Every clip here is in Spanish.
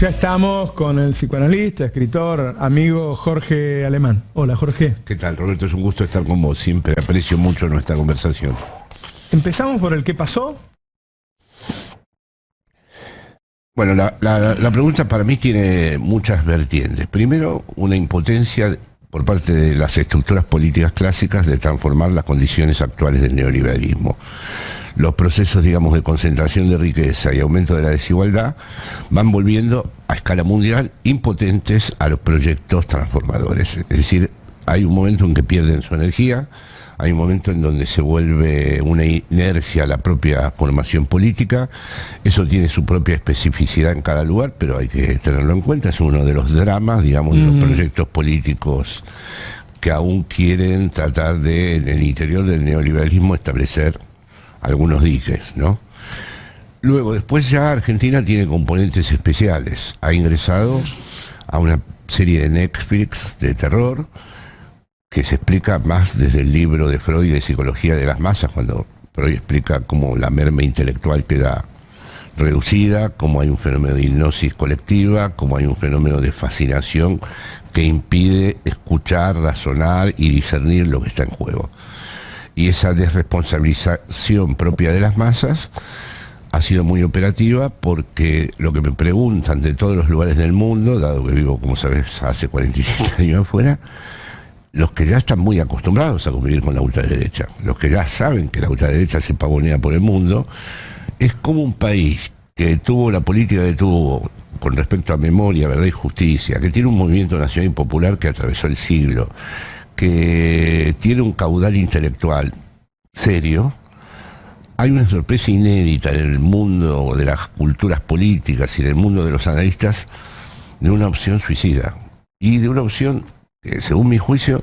Ya estamos con el psicoanalista, escritor, amigo Jorge Alemán. Hola, Jorge. ¿Qué tal, Roberto? Es un gusto estar con vos. Siempre aprecio mucho nuestra conversación. ¿Empezamos por el qué pasó? Bueno, la pregunta para mí tiene muchas vertientes. Primero, una impotencia por parte de las estructuras políticas clásicas de transformar las condiciones actuales del neoliberalismo. Los procesos, digamos, de concentración de riqueza y aumento de la desigualdad van volviendo a escala mundial impotentes a los proyectos transformadores. Es decir, hay un momento en que pierden su energía, hay un momento en donde se vuelve una inercia a la propia formación política. Eso tiene su propia especificidad en cada lugar, pero hay que tenerlo en cuenta. Es uno de los dramas, digamos, de los proyectos políticos que aún quieren tratar de, en el interior del neoliberalismo, establecer algunos diques, ¿no? Luego, después ya Argentina tiene componentes especiales. Ha ingresado a una serie de Netflix de terror que se explica más desde el libro de Freud de Psicología de las Masas, cuando Freud explica cómo la merma intelectual queda reducida, cómo hay un fenómeno de hipnosis colectiva, cómo hay un fenómeno de fascinación que impide escuchar, razonar y discernir lo que está en juego. Y esa desresponsabilización propia de las masas ha sido muy operativa, porque lo que me preguntan de todos los lugares del mundo, dado que vivo, como sabes, hace 47 años afuera, los que ya están muy acostumbrados a convivir con la ultraderecha, los que ya saben que la ultraderecha se pavonea por el mundo, es como un país que tuvo la política que tuvo con respecto a memoria, verdad y justicia, que tiene un movimiento nacional y popular que atravesó el siglo, que tiene un caudal intelectual serio. Hay una sorpresa inédita en el mundo de las culturas políticas y en el mundo de los analistas de una opción suicida, y de una opción que, según mi juicio,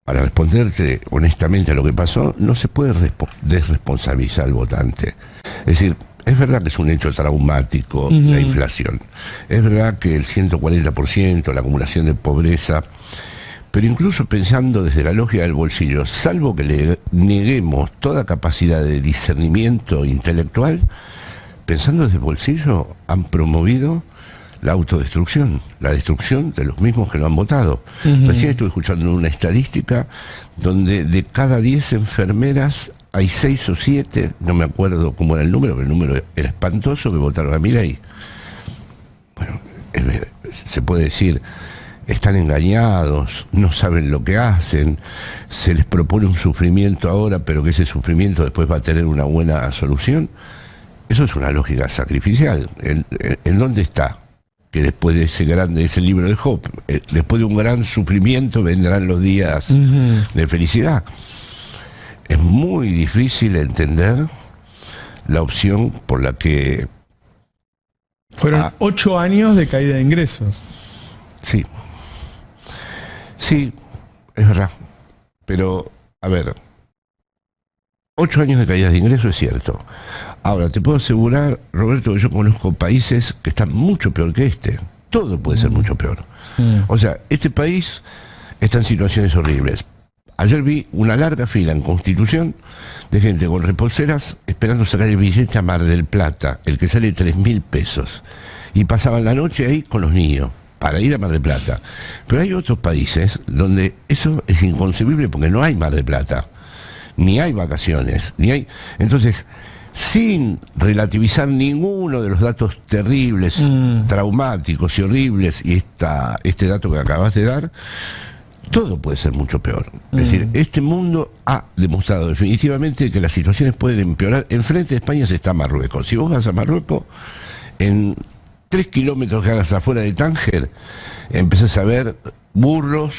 para responderte honestamente a lo que pasó, no se puede desresponsabilizar al votante. Es decir, es verdad que es un hecho traumático la inflación, es verdad que el 140%, la acumulación de pobreza, pero incluso pensando desde la lógica del bolsillo, salvo que le neguemos toda capacidad de discernimiento intelectual, pensando desde el bolsillo, han promovido la autodestrucción, la destrucción de los mismos que lo han votado. Recién estuve escuchando una estadística donde de cada 10 enfermeras hay 6 o 7, no me acuerdo cómo era el número, pero el número era espantoso, que votaron a Milei. Bueno, se puede decir, están engañados, no saben lo que hacen, se les propone un sufrimiento ahora, pero que ese sufrimiento después va a tener una buena solución. Eso es una lógica sacrificial. ¿En dónde está? Que después de ese libro de Job, después de un gran sufrimiento vendrán los días de felicidad. Es muy difícil entender la opción por la que... Fueron 8 años de caída de ingresos. Sí. Sí, es verdad. Pero, a ver, 8 años de caída de ingresos es cierto. Ahora, te puedo asegurar, Roberto, que yo conozco países que están mucho peor que este. Todo puede ser mucho peor. O sea, este país está en situaciones horribles. Ayer vi una larga fila en Constitución de gente con reposeras esperando sacar el billete a Mar del Plata, el que sale 3.000 pesos. Y pasaban la noche ahí con los niños para ir a Mar del Plata. Pero hay otros países donde eso es inconcebible, porque no hay Mar del Plata, ni hay vacaciones, ni hay... Entonces, sin relativizar ninguno de los datos terribles, traumáticos y horribles, y este dato que acabas de dar, todo puede ser mucho peor. Es decir, este mundo ha demostrado definitivamente que las situaciones pueden empeorar. Enfrente de España se está Marruecos. Si vos vas a Marruecos, en 3 kilómetros que hagas afuera de Tánger, empezás a ver burros,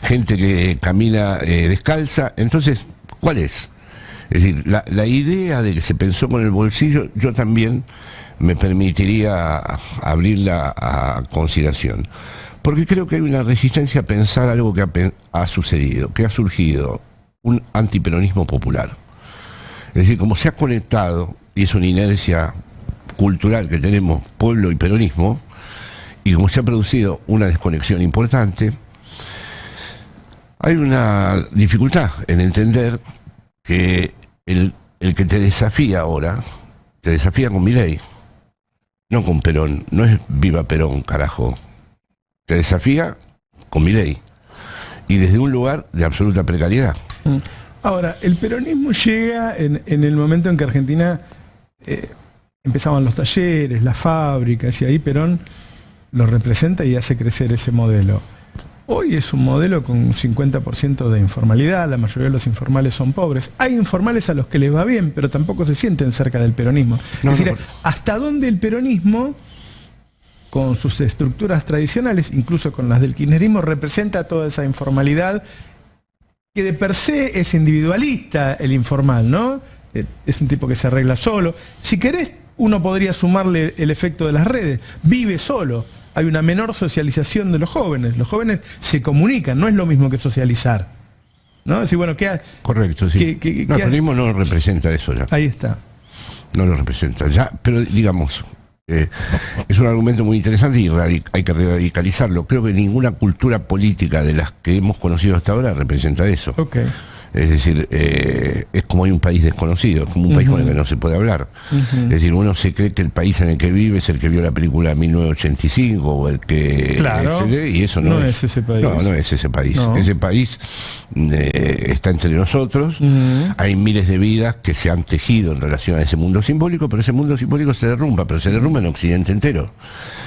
gente que camina descalza. Entonces, ¿cuál es? Es decir, la idea de que se pensó con el bolsillo, yo también me permitiría abrirla a consideración. Porque creo que hay una resistencia a pensar algo que ha sucedido, que ha surgido, un antiperonismo popular. Es decir, como se ha conectado, y es una inercia cultural que tenemos, pueblo y peronismo, y como se ha producido una desconexión importante, hay una dificultad en entender que el que te desafía ahora, te desafía con Milei, no con Perón, no es viva Perón, carajo. Te desafía con Milei. Y desde un lugar de absoluta precariedad. Ahora, el peronismo llega en el momento en que Argentina empezaban los talleres, las fábricas, y ahí Perón lo representa y hace crecer ese modelo. Hoy es un modelo con un 50% de informalidad, la mayoría de los informales son pobres. Hay informales a los que les va bien, pero tampoco se sienten cerca del peronismo. Es decir, ¿hasta dónde el peronismo, con sus estructuras tradicionales, incluso con las del kirchnerismo, representa toda esa informalidad que de per se es individualista el informal, ¿no? Es un tipo que se arregla solo. Si querés, uno podría sumarle el efecto de las redes. Vive solo. Hay una menor socialización de los jóvenes. Los jóvenes se comunican, no es lo mismo que socializar, ¿no? Es decir, bueno, correcto, sí. No, el peronismo no representa eso ya. Ahí está. No lo representa ya, pero digamos... es un argumento muy interesante y hay que radicalizarlo. Creo que ninguna cultura política de las que hemos conocido hasta ahora representa eso. Okay. Es decir, es como hay un país desconocido, es como un país con el que no se puede hablar. Es decir, uno se cree que el país en el que vive es el que vio la película 1985 o el que... Claro, y eso no es ese país. No es ese país. No. Ese país está entre nosotros. Hay miles de vidas que se han tejido en relación a ese mundo simbólico, pero ese mundo simbólico se derrumba, pero se derrumba en Occidente entero.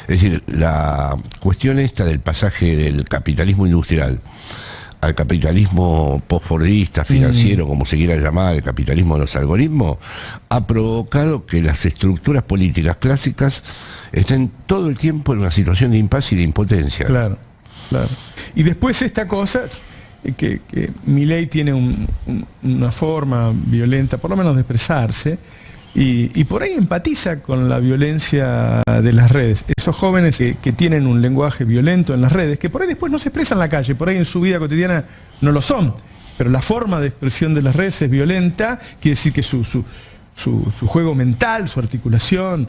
Es decir, la cuestión esta del pasaje del capitalismo industrial al capitalismo postfordista, financiero, como se quiera llamar, el capitalismo de los algoritmos, ha provocado que las estructuras políticas clásicas estén todo el tiempo en una situación de impasse y de impotencia. Claro, claro. Y después esta cosa, que Milei tiene una forma violenta, por lo menos de expresarse, y por ahí empatiza con la violencia de las redes. Esos jóvenes que tienen un lenguaje violento en las redes, que por ahí después no se expresan en la calle, por ahí en su vida cotidiana no lo son, pero la forma de expresión de las redes es violenta, quiere decir que su juego mental, su articulación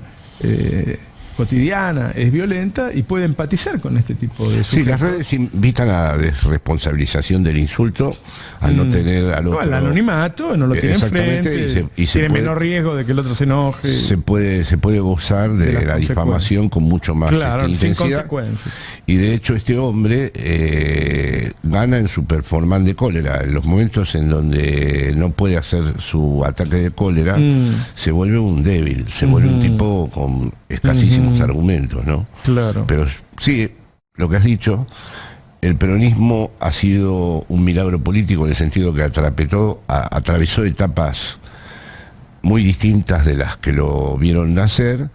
cotidiana es violenta y puede empatizar con este tipo de sujetos. Sí, las redes invitan a la desresponsabilización del insulto, al no tener al otro... No, al anonimato, no lo tiene enfrente, y tiene menor riesgo de que el otro se enoje. Se puede gozar de la difamación con mucho más intensidad. Sin consecuencias. Y de hecho este hombre gana en su performance de cólera. En los momentos en donde no puede hacer su ataque de cólera, se vuelve un débil, se vuelve un tipo con escasísimos argumentos, ¿no? Claro. Pero sí, lo que has dicho, el peronismo ha sido un milagro político en el sentido que atravesó etapas muy distintas de las que lo vieron nacer,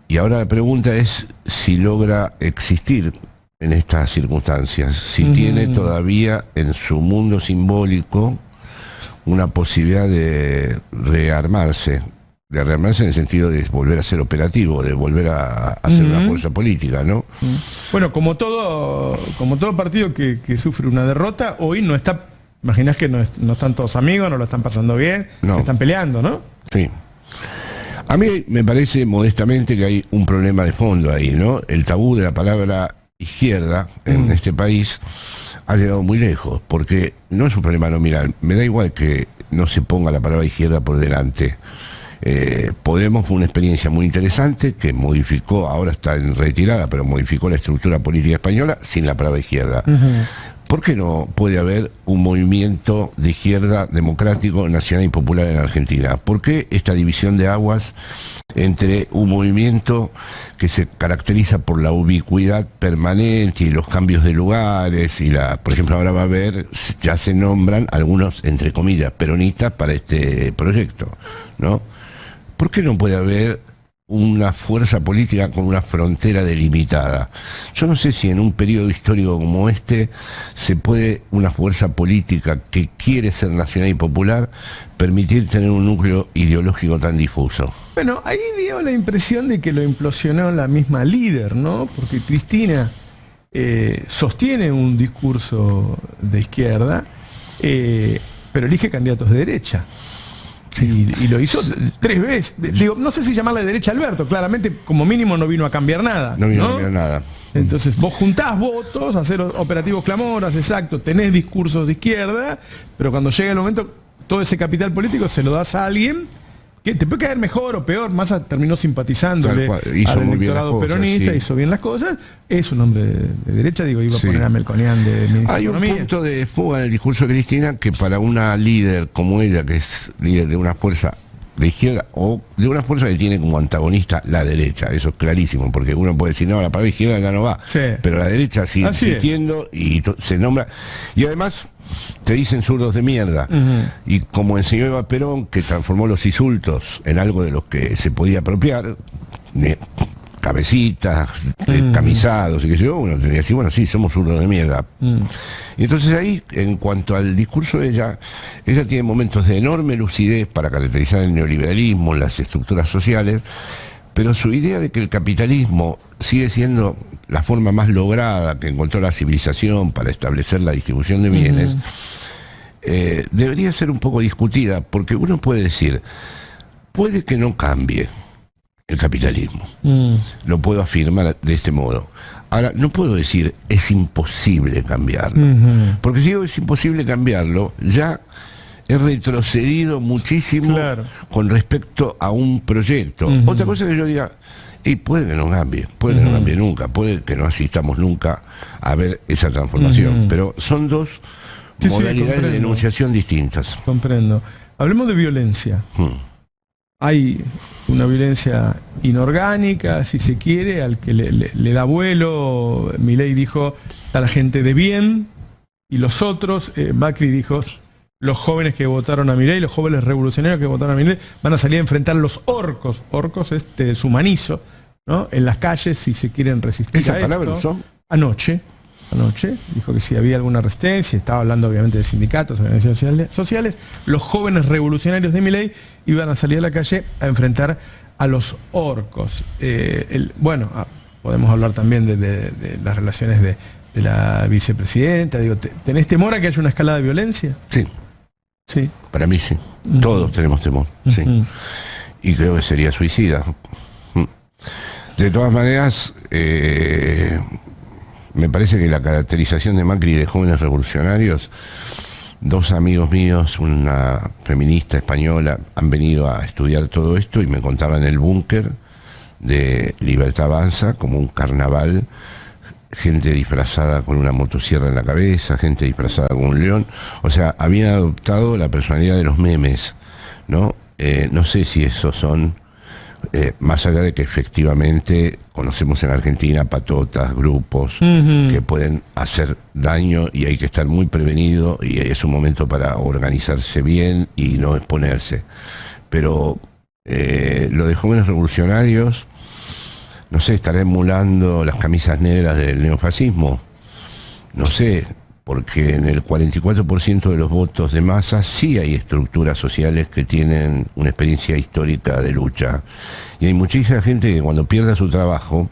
y ahora la pregunta es si logra existir en estas circunstancias, si tiene todavía en su mundo simbólico una posibilidad de rearmarse en el sentido de volver a ser operativo, de volver a ser una fuerza política, ¿no? Bueno, como todo partido que sufre una derrota, hoy no está, imaginás que no están todos amigos, no lo están pasando bien, se están peleando, ¿no? Sí. A mí me parece modestamente que hay un problema de fondo ahí, ¿no? El tabú de la palabra izquierda en este país ha llegado muy lejos, porque no es un problema nominal. Me da igual que no se ponga la palabra izquierda por delante. Podemos fue una experiencia muy interesante que modificó, ahora está en retirada, pero modificó la estructura política española sin la palabra izquierda. ¿Por qué no puede haber un movimiento de izquierda democrático, nacional y popular en Argentina? ¿Por qué esta división de aguas entre un movimiento que se caracteriza por la ubicuidad permanente y los cambios de lugares por ejemplo, ahora va a haber, ya se nombran algunos, entre comillas, peronistas para este proyecto, ¿no? ¿Por qué no puede haber una fuerza política con una frontera delimitada? Yo no sé si en un periodo histórico como este se puede una fuerza política que quiere ser nacional y popular permitir tener un núcleo ideológico tan difuso. Bueno, ahí dio la impresión de que lo implosionó la misma líder, ¿no? Porque Cristina sostiene un discurso de izquierda, pero elige candidatos de derecha. Y lo hizo 3 veces. Digo, no sé si llamarle derecha a Alberto, claramente como mínimo no vino a cambiar nada. No vino a cambiar nada. Entonces vos juntás votos, hacer operativos clamoras, exacto, tenés discursos de izquierda, pero cuando llega el momento, todo ese capital político se lo das a alguien que te puede caer mejor o peor, Massa terminó simpatizándole hizo al muy bien electorado las cosas, peronista, sí. hizo bien las cosas, es un hombre de derecha, digo, iba Sí. a poner a Melconian de ministro Hay de un Economía. punto de fuga en el discurso de Cristina que para una líder como ella, que es líder de una fuerza de izquierda o de una fuerza que tiene como antagonista la derecha, eso es clarísimo, porque uno puede decir, no, la para izquierda ya no va, Sí. pero la derecha sigue Así es. insistiendo y se nombra, y además te dicen zurdos de mierda, y como enseñó Eva Perón, que transformó los insultos en algo de los que se podía apropiar, cabecitas, camisados y que yo, uno tenía que decir, bueno, sí, somos zurdos de mierda. Y entonces ahí, en cuanto al discurso de ella tiene momentos de enorme lucidez para caracterizar el neoliberalismo, las estructuras sociales, pero su idea de que el capitalismo sigue siendo la forma más lograda que encontró la civilización para establecer la distribución de bienes, debería ser un poco discutida, porque uno puede decir, puede que no cambie el capitalismo. Lo puedo afirmar de este modo. Ahora, no puedo decir es imposible cambiarlo. Porque si digo es imposible cambiarlo, ya he retrocedido muchísimo con respecto a un proyecto. Otra cosa que yo diga, y puede que no cambie, puede que no cambie nunca, puede que no asistamos nunca a ver esa transformación. Pero son dos modalidades de enunciación distintas. Comprendo. Hablemos de violencia. Hay una violencia inorgánica, si se quiere, al que le da vuelo. Milei dijo, está la gente de bien, y los otros, Macri dijo, los jóvenes que votaron a Milei, los jóvenes revolucionarios que votaron a Milei, van a salir a enfrentar a los orcos. Orcos es deshumanizo, ¿no? En las calles, si se quieren resistir ¿Esas a esto. palabras son? Anoche, dijo que si había alguna resistencia, estaba hablando obviamente de sindicatos, organizaciones sociales, los jóvenes revolucionarios de Milei iban a salir a la calle a enfrentar a los orcos. Podemos hablar también de las relaciones de la vicepresidenta. Digo, ¿tenés temor a que haya una escalada de violencia? Sí. Sí. Para mí sí. Todos tenemos temor. Sí. Y creo que sería suicida. De todas maneras, me parece que la caracterización de Macri de jóvenes revolucionarios, dos amigos míos, una feminista española, han venido a estudiar todo esto y me contaban el búnker de Libertad Avanza como un carnaval, gente disfrazada con una motosierra en la cabeza, gente disfrazada con un león, o sea, habían adoptado la personalidad de los memes, ¿no? No sé si esos son, más allá de que efectivamente conocemos en Argentina patotas, grupos que pueden hacer daño y hay que estar muy prevenido y es un momento para organizarse bien y no exponerse. Pero lo de jóvenes revolucionarios, no sé, estará emulando las camisas negras del neofascismo, no sé, porque en el 44% de los votos de Massa sí hay estructuras sociales que tienen una experiencia histórica de lucha. Y hay muchísima gente que cuando pierda su trabajo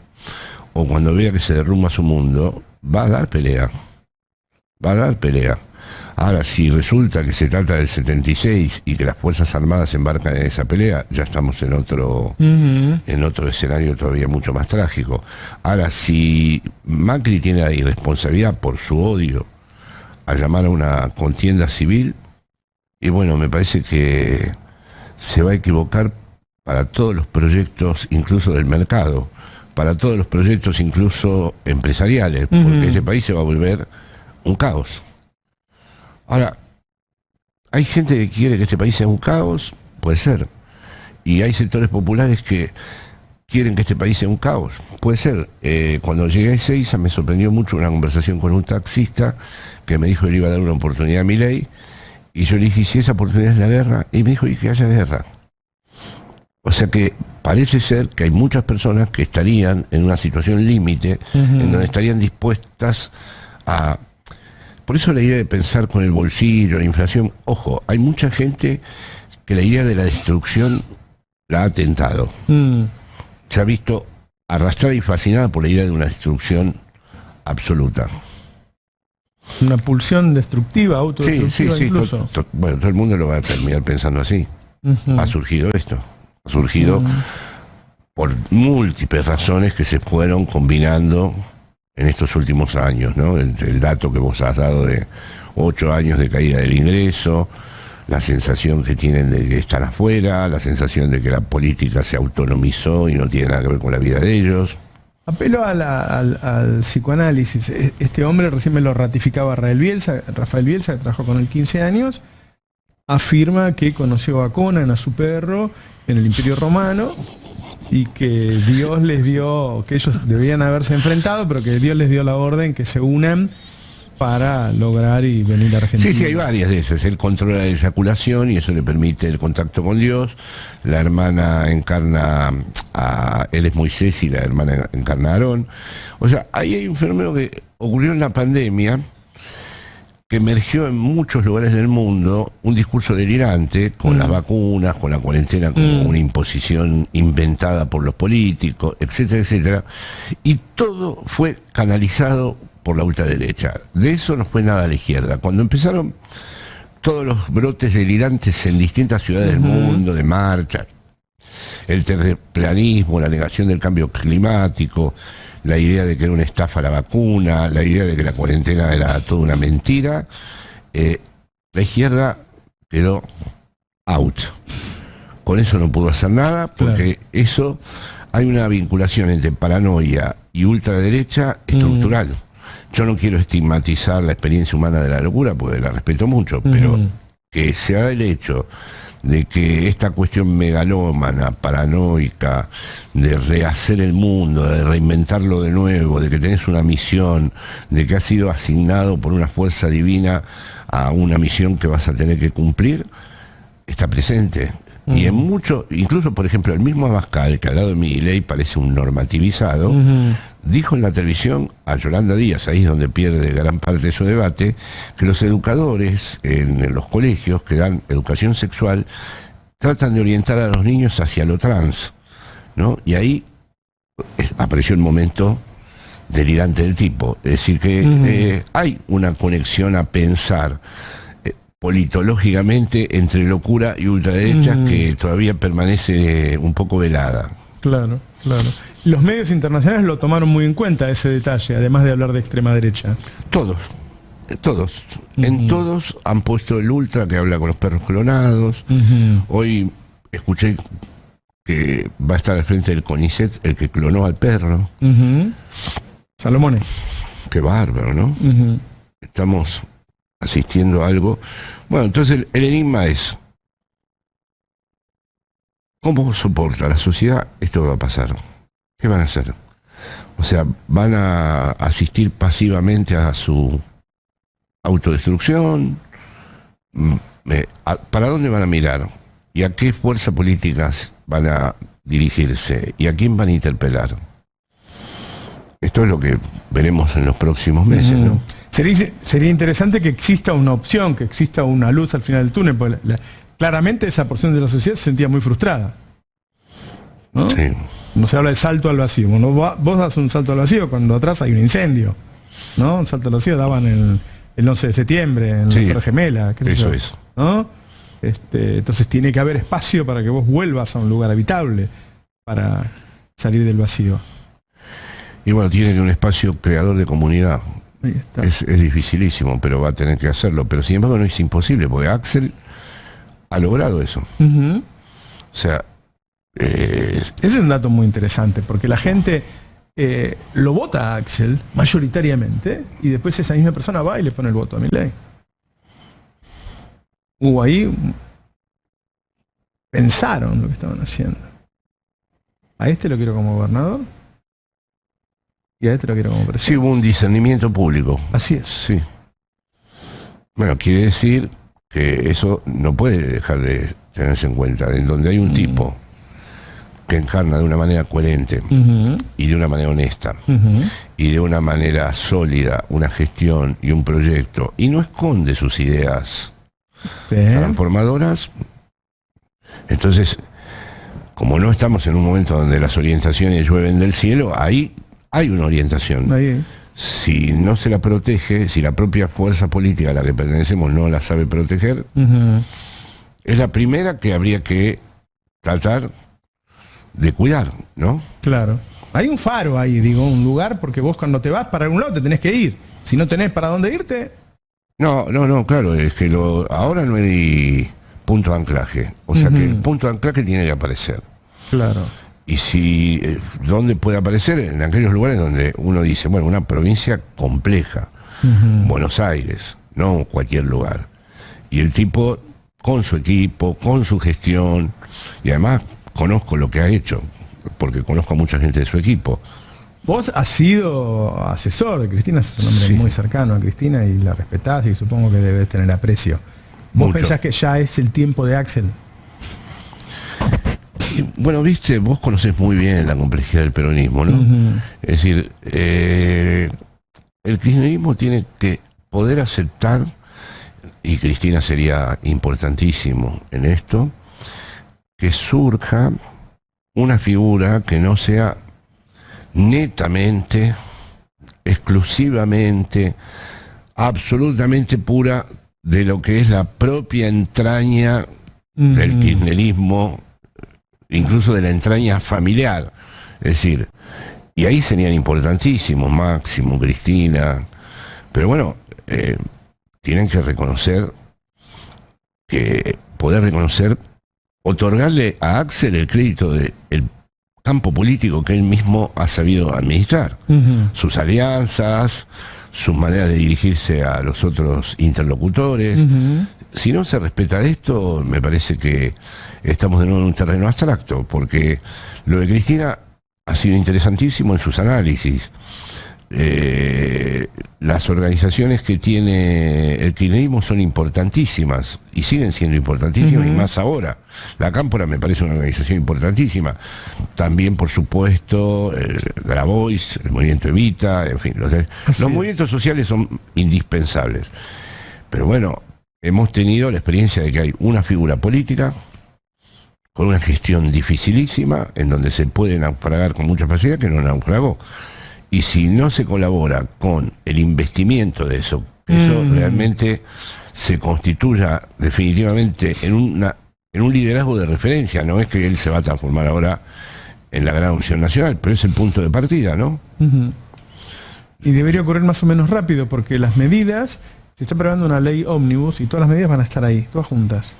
o cuando vea que se derrumba su mundo, va a dar pelea. Va a dar pelea. Ahora, si resulta que se trata del 76 y que las Fuerzas Armadas embarcan en esa pelea, ya estamos en otro escenario todavía mucho más trágico. Ahora, si Macri tiene la irresponsabilidad por su odio a llamar a una contienda civil, y bueno, me parece que se va a equivocar para todos los proyectos, incluso del mercado, para todos los proyectos incluso empresariales, porque este país se va a volver un caos. Ahora, hay gente que quiere que este país sea un caos, puede ser, y hay sectores populares que quieren que este país sea un caos, puede ser. Cuando llegué a Ezeiza me sorprendió mucho una conversación con un taxista que me dijo que le iba a dar una oportunidad a Milei, y yo le dije, ¿y si esa oportunidad es la guerra? Y me dijo, ¿y que haya guerra? O sea que parece ser que hay muchas personas que estarían en una situación límite, en donde estarían dispuestas a... Por eso la idea de pensar con el bolsillo, la inflación, ojo, hay mucha gente que la idea de la destrucción la ha tentado. Se ha visto arrastrada y fascinada por la idea de una destrucción absoluta. Una pulsión destructiva, autodestructiva incluso. Bueno, todo el mundo lo va a terminar pensando así. Ha surgido esto. Ha surgido por múltiples razones que se fueron combinando en estos últimos años, ¿no? El dato que vos has dado de 8 años de caída del ingreso, la sensación que tienen de que están afuera, la sensación de que la política se autonomizó y no tiene nada que ver con la vida de ellos. Apelo al psicoanálisis. Este hombre, recién me lo ratificaba Rafael Bielsa, que trabajó con él 15 años, afirma que conoció a Conan, a su perro, en el Imperio Romano, y que Dios les dio, que ellos debían haberse enfrentado, pero que Dios les dio la orden que se unan para lograr y venir a Argentina. Sí, hay varias de esas. Él controla la eyaculación y eso le permite el contacto con Dios. La hermana encarna él es Moisés y la hermana encarna a Aarón. O sea, ahí hay un fenómeno que ocurrió en la pandemia, que emergió en muchos lugares del mundo, un discurso delirante con las vacunas, con la cuarentena como una imposición inventada por los políticos, etcétera, etcétera. Y todo fue canalizado por la ultraderecha. De eso no fue nada a la izquierda. Cuando empezaron todos los brotes delirantes en distintas ciudades del mundo, de marcha, el terraplanismo, la negación del cambio climático, la idea de que era una estafa la vacuna, la idea de que la cuarentena era toda una mentira, la izquierda quedó out. Con eso no pudo hacer nada, porque eso, hay una vinculación entre paranoia y ultraderecha estructural. Yo no quiero estigmatizar la experiencia humana de la locura, porque la respeto mucho, pero que se da el hecho de que esta cuestión megalómana, paranoica, de rehacer el mundo, de reinventarlo de nuevo, de que tenés una misión, de que has sido asignado por una fuerza divina a una misión que vas a tener que cumplir, está presente. Y en mucho, incluso por ejemplo el mismo Abascal, que al lado de Milei parece un normativizado, dijo en la televisión a Yolanda Díaz, ahí es donde pierde gran parte de su debate, que los educadores en los colegios que dan educación sexual tratan de orientar a los niños hacia lo trans, ¿no? Y ahí apareció el momento delirante del tipo. Es decir, que hay una conexión a pensar politológicamente entre locura y ultraderecha que todavía permanece un poco velada. Claro, claro. Los medios internacionales lo tomaron muy en cuenta ese detalle, además de hablar de extrema derecha. Todos. En todos han puesto el ultra que habla con los perros clonados. Hoy escuché que va a estar al frente del CONICET el que clonó al perro. Salomone. Qué bárbaro, ¿no? Estamos asistiendo a algo. Bueno, entonces el enigma es: ¿cómo soporta la sociedad esto que va a pasar? ¿Qué van a hacer? O sea, ¿van a asistir pasivamente a su autodestrucción? ¿Para dónde van a mirar? ¿Y a qué fuerzas políticas van a dirigirse? ¿Y a quién van a interpelar? Esto es lo que veremos en los próximos meses, ¿no? Sería interesante que exista una opción, que exista una luz al final del túnel, porque claramente esa porción de la sociedad se sentía muy frustrada, ¿no? Sí. No se habla de salto al vacío. Cuando vos das un salto al vacío, cuando atrás hay un incendio, ¿no? Un salto al vacío daban el 11 de septiembre en la Torre Gemela, qué sé yo, ¿no? Entonces tiene que haber espacio para que vos vuelvas a un lugar habitable para salir del vacío. Y bueno, tiene que un espacio creador de comunidad. Es dificilísimo, pero va a tener que hacerlo. Pero sin embargo no es imposible, porque Axel ha logrado eso. O sea, ese es un dato muy interesante, porque la gente lo vota a Axel mayoritariamente y después esa misma persona va y le pone el voto a Milei. Hubo ahí, pensaron lo que estaban haciendo. A este lo quiero como gobernador y a este lo quiero como presidente. Sí, hubo un discernimiento público. Así es. Sí. Bueno, quiere decir que eso no puede dejar de tenerse en cuenta. En donde hay un tipo que encarna de una manera coherente y de una manera honesta y de una manera sólida una gestión y un proyecto y no esconde sus ideas transformadoras, entonces, como no estamos en un momento donde las orientaciones llueven del cielo, ahí hay una orientación. Si no se la protege, si la propia fuerza política a la que pertenecemos no la sabe proteger, es la primera que habría que tratar de cuidar, ¿no? Claro. Hay un faro ahí, digo, un lugar, porque vos cuando te vas para algún lado te tenés que ir. Si no tenés para dónde irte, No, claro, es que ahora no hay punto de anclaje. O sea que el punto de anclaje tiene que aparecer. Claro. Y si, ¿dónde puede aparecer? En aquellos lugares donde uno dice, bueno, una provincia compleja, Buenos Aires, no cualquier lugar. Y el tipo, con su equipo, con su gestión, y además conozco lo que ha hecho, porque conozco a mucha gente de su equipo. Vos has sido asesor de Cristina, sos un hombre Sí. muy cercano a Cristina y la respetás y supongo que debes tener aprecio. ¿Vos Mucho. pensás que ya es el tiempo de Axel? Y, bueno, viste, vos conocés muy bien la complejidad del peronismo, ¿no? Es decir, el kirchnerismo tiene que poder aceptar, y Cristina sería importantísimo en esto, que surja una figura que no sea netamente, exclusivamente, absolutamente pura de lo que es la propia entraña del kirchnerismo, incluso de la entraña familiar. Es decir, y ahí serían importantísimos Máximo, Cristina, pero bueno, tienen que reconocer, otorgarle a Axel el crédito del campo político que él mismo ha sabido administrar. Sus alianzas, sus maneras de dirigirse a los otros interlocutores. Si no se respeta esto, me parece que estamos de nuevo en un terreno abstracto, porque lo de Cristina ha sido interesantísimo en sus análisis. Las organizaciones que tiene el kirchnerismo son importantísimas y siguen siendo importantísimas, y más ahora. La Cámpora me parece una organización importantísima. También, por supuesto, el Grabois, el movimiento Evita, en fin, los movimientos sociales son indispensables. Pero bueno, hemos tenido la experiencia de que hay una figura política con una gestión dificilísima, en donde se puede naufragar con mucha facilidad, que no naufragó. Y si no se colabora con el investimiento de eso, que eso realmente se constituya definitivamente en un liderazgo de referencia. No es que él se va a transformar ahora en la gran opción nacional, pero es el punto de partida, ¿no? Y debería ocurrir más o menos rápido, porque las medidas, se está preparando una ley ómnibus y todas las medidas van a estar ahí, todas juntas.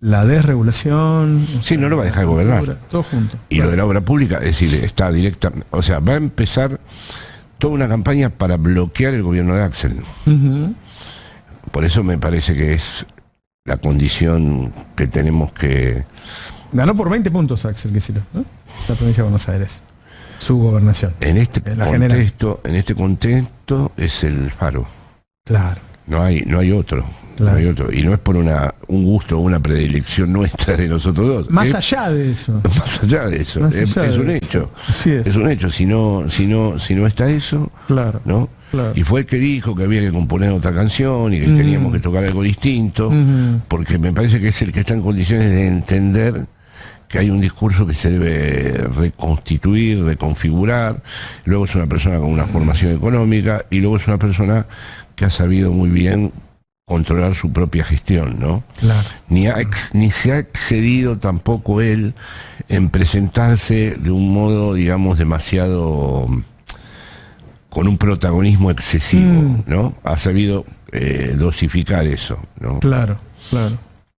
La desregulación... Sí, no lo va a dejar gobernar. Todo junto. Y lo de la obra pública, es decir, está directa, o sea, va a empezar toda una campaña para bloquear el gobierno de Axel. Por eso me parece que es la condición que tenemos que... Ganó por 20 puntos Axel Kicillof, ¿no? La provincia de Buenos Aires. Su gobernación. En este contexto es el faro. Claro. No hay otro. Claro. No hay otro. Y no es por un gusto o una predilección nuestra de nosotros dos. Más allá de eso. Más allá de eso. Es un hecho. Así es. Es un hecho. Si no está eso, claro, ¿no? Claro. Y fue el que dijo que había que componer otra canción y que teníamos que tocar algo distinto, porque me parece que es el que está en condiciones de entender que hay un discurso que se debe reconstituir, reconfigurar. Luego es una persona con una formación económica y luego es una persona que ha sabido muy bien controlar su propia gestión, ¿no? Claro. Ni se ha excedido tampoco él en presentarse de un modo, digamos, demasiado con un protagonismo excesivo, ¿no? Ha sabido dosificar eso, ¿no? Claro, claro.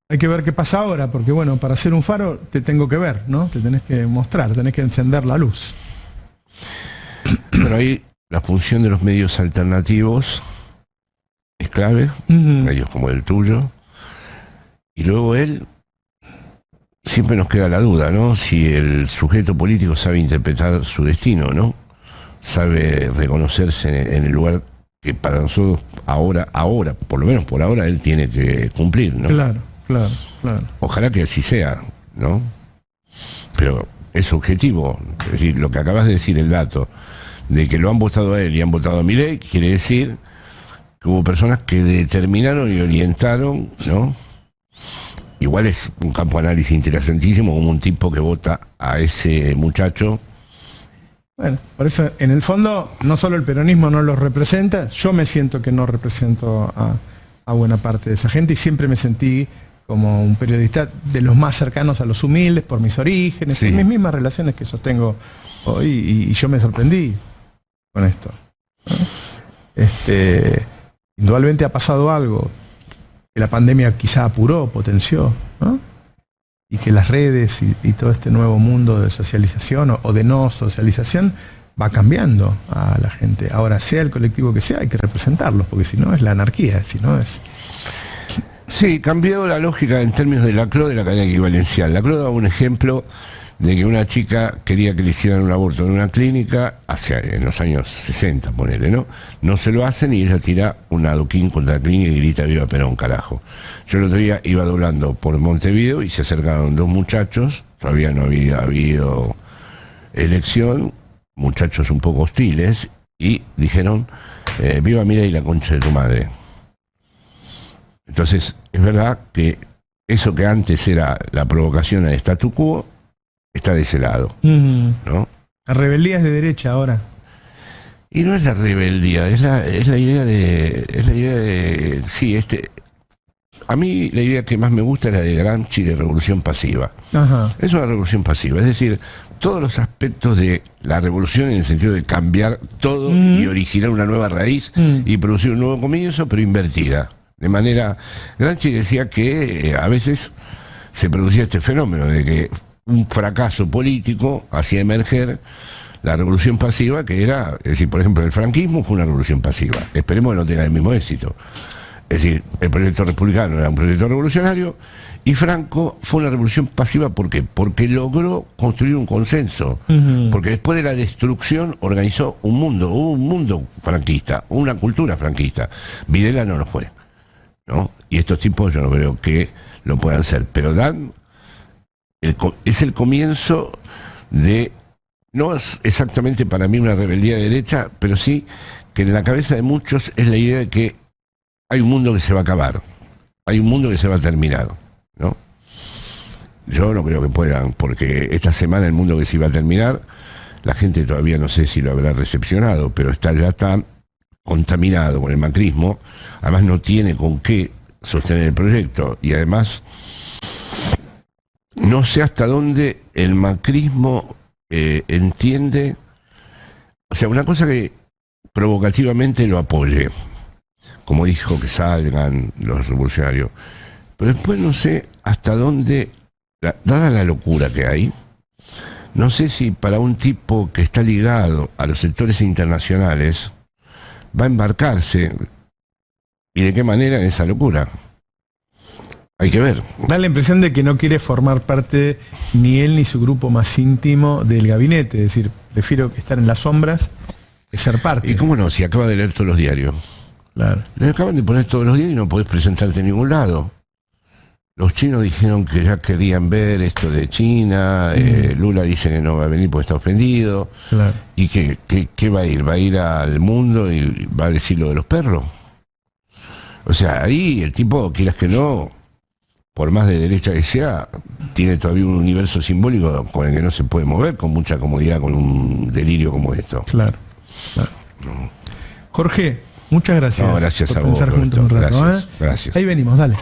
Hay que ver qué pasa ahora, porque bueno, para ser un faro te tengo que ver, ¿no? Te tenés que mostrar, tenés que encender la luz. Pero ahí la función de los medios alternativos es clave, medios como el tuyo. Y luego él, siempre nos queda la duda, ¿no? Si el sujeto político sabe interpretar su destino, ¿no? Sabe reconocerse en el lugar que para nosotros ahora, por lo menos por ahora, él tiene que cumplir, ¿no? Claro. Ojalá que así sea, ¿no? Pero es subjetivo. Es decir, lo que acabas de decir, el dato de que lo han votado a él y han votado a Milei, quiere decir que hubo personas que determinaron y orientaron, ¿no? Igual es un campo de análisis interesantísimo, como un tipo que vota a ese muchacho. Bueno, por eso, en el fondo, no solo el peronismo no los representa, yo me siento que no represento a buena parte de esa gente y siempre me sentí como un periodista de los más cercanos a los humildes por mis orígenes, Sí. por mis mismas relaciones que sostengo hoy, y yo me sorprendí con esto, ¿no? Indudablemente ha pasado algo que la pandemia quizá apuró, potenció, ¿no? Y que las redes y todo este nuevo mundo de socialización o de no socialización va cambiando a la gente. Ahora, sea el colectivo que sea, hay que representarlos, porque si no es la anarquía, si no es... Sí, cambió la lógica en términos de la CLO de la cadena equivalencial. La CLO da un ejemplo de que una chica quería que le hicieran un aborto en una clínica, en los años 60, ponele, ¿no? No se lo hacen y ella tira un adoquín contra la clínica y grita "Viva Perón, carajo". Yo el otro día iba doblando por Montevideo y se acercaron dos muchachos, todavía no había habido elección, muchachos un poco hostiles, y dijeron "Viva Milei, la concha de tu madre". Entonces, es verdad que eso que antes era la provocación al statu quo, está de ese lado, ¿no? La rebeldía es de derecha ahora. Y no es la rebeldía, es la idea de, sí, a mí la idea que más me gusta es la de Gramsci de revolución pasiva. Ajá. Es una revolución pasiva, es decir, todos los aspectos de la revolución en el sentido de cambiar todo y originar una nueva raíz y producir un nuevo comienzo, pero invertida. De manera, Gramsci decía que a veces se producía este fenómeno de que un fracaso político hacía emerger la revolución pasiva, que era, es decir, por ejemplo, el franquismo fue una revolución pasiva. Esperemos que no tenga el mismo éxito. Es decir, el proyecto republicano era un proyecto revolucionario y Franco fue una revolución pasiva. ¿Por qué? Porque logró construir un consenso. Porque después de la destrucción organizó hubo un mundo franquista, una cultura franquista. Videla no lo fue, ¿no? Y estos tipos yo no creo que lo puedan ser, pero es el comienzo de, no es exactamente para mí una rebeldía de derecha, pero sí que en la cabeza de muchos es la idea de que hay un mundo que se va a acabar, hay un mundo que se va a terminar, ¿no? Yo no creo que puedan, porque esta semana el mundo que se iba a terminar, la gente todavía no sé si lo habrá recepcionado, pero ya está contaminado con el macrismo, además no tiene con qué sostener el proyecto, y además no sé hasta dónde el macrismo entiende, o sea, una cosa que provocativamente lo apoye, como dijo que salgan los revolucionarios, pero después no sé hasta dónde, dada la locura que hay, no sé si para un tipo que está ligado a los sectores internacionales va a embarcarse y de qué manera en esa locura. Hay que ver. Da la impresión de que no quiere formar parte ni él ni su grupo más íntimo del gabinete. Es decir, prefiero estar en las sombras que ser parte. ¿Y cómo no? Si acaba de leer todos los diarios. Claro. Le acaban de poner todos los diarios y no podés presentarte en ningún lado. Los chinos dijeron que ya querían ver esto de China. Lula dice que no va a venir porque está ofendido. Claro. ¿Y qué va a ir? ¿Va a ir al mundo y va a decir lo de los perros? O sea, ahí el tipo, quieras que no, por más de derecha que sea, tiene todavía un universo simbólico con el que no se puede mover con mucha comodidad, con un delirio como esto. Claro. No. Jorge, muchas gracias, No, gracias por a vos, pensar juntos un Roberto. rato. Gracias, gracias. Ahí venimos, dale.